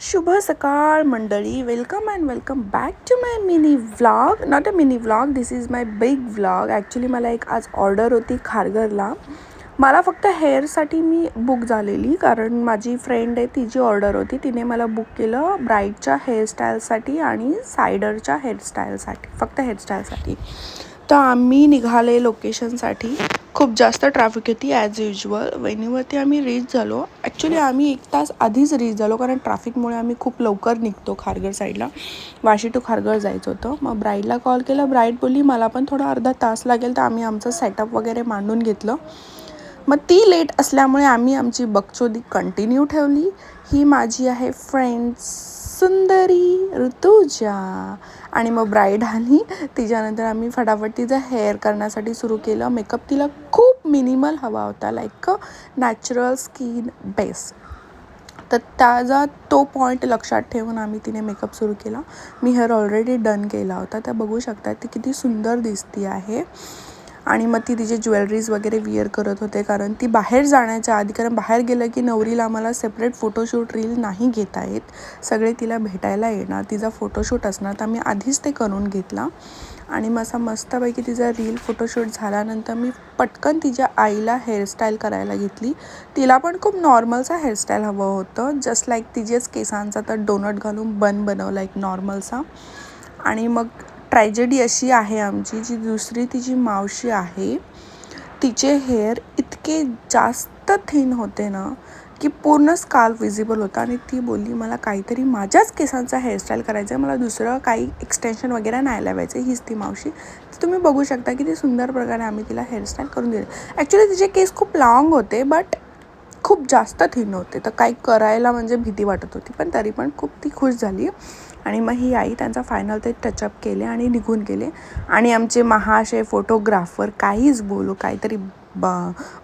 शुभ सकाळ मंडळी, welcome and welcome back to my mini vlog. Not a mini vlog, this is my big vlog. Actually मला एक आज ऑर्डर होती खारघरला. मला फक्त हेअरसाठी मी बुक झालेली, कारण माझी फ्रेंड आहे तिची ऑर्डर होती. तिने मला बुक केलं ब्राईडच्या हेअरस्टाईलसाठी आणि सायडरच्या हेअरस्टाईलसाठी, फक्त हेअरस्टाईलसाठी. तर आम्ही निघाले लोकेशनसाठी. खूप जास्त ट्रॅफिक होती ॲज युजल. वेन्यूवरती आम्ही रीच झालो. ॲक्च्युली आम्ही 1 तास आधीच रीच झालो, कारण ट्रॅफिकमुळे आम्ही खूप लवकर निघतो खारघर साईडला. वाशी टू खारघर जायचं होतं. मग ब्राईडला कॉल केला. ब्राईड बोलली मला पण थोडा अर्धा तास लागेल. तर आम्ही आमचं सेटअप वगैरे मांडून घेतलं. मग ती लेट असल्यामुळे आम्ही आमची बकचोदी कंटिन्यू ठेवली. ही माझी आहे फ्रेंड सुंदरी ऋतुजा. आणि मग ब्राईड आली. तिच्यानंतर आम्ही फटाफट तिचं हेअर करण्यासाठी सुरू केलं. मेकअप तिला खूप मिनिमल हवा होता, लाईक नॅचरल स्किन बेस. तर त्याचा तो पॉईंट लक्षात ठेवून आम्ही तिने मेकअप सुरू केला. मी हेअर ऑलरेडी डन केला होता. त्या बघू शकता ती किती सुंदर दिसती आहे. आणि मग ती तिचे ज्वेलरीज वगैरे विअर करत होते, कारण ती बाहेर जाण्याच्या आधी, कारण बाहेर गेलं की नवरीला आम्हाला सेपरेट फोटोशूट रील नाही घेता येत. सगळे तिला भेटायला येणार, तिचा फोटोशूट असणार. तर आम्ही आधीच ते करून घेतला. आणि मग असा मस्तपैकी तिचा रील फोटोशूट झाल्यानंतर मी पटकन तिच्या आईला हेअरस्टाईल करायला घेतली. तिला पण खूप नॉर्मलचा हेअरस्टाईल हवं होतं, जस्ट लाईक तिचेच केसांचा तर डोनट घालून बन बनवला एक नॉर्मलचा. आणि मग ट्रॅजेडी अशी आहे आमची, जी दुसरी तिची मावशी आहे, तिचे हेअर इतके जास्त थिन होते ना की पूर्ण स्काल्प विजिबल होता. आणि ती बोलली मला काहीतरी माझ्याच केसांचा हेअरस्टाईल करायचं आहे, मला दुसरं काही एक्सटेन्शन वगैरे नाही लावायचं. हीच ती मावशी. तर तुम्ही बघू शकता की ती सुंदर प्रकारे आम्ही तिला हेअरस्टाईल करून दिली. ॲक्च्युली तिचे केस खूप लाँग होते, बट खूप जास्त थिन होते. तर काही करायला म्हणजे भीती वाटत होती, पण तरी पण खूप ती खुश झाली. आणि मग ही आई त्यांचा फायनल ते टचअप केले आणि निघून गेले. आणि आमचे महाशय फोटोग्राफर काहीच बोलू, काहीतरी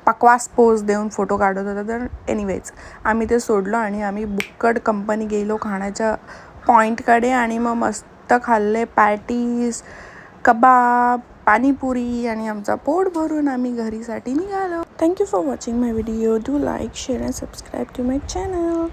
पकवास पोज देऊन फोटो काढत होता. तर एनिवेज आम्ही ते सोडलं आणि आम्ही बुक्कड कंपनी गेलो खाण्याच्या पॉईंटकडे. आणि मग मस्त खाल्ले पॅटीस, कबाब, पाणीपुरी आणि आमचा पोट भरून आम्ही घरीसाठी निघालो. Thank you for watching my video. Do like, share and subscribe to my channel.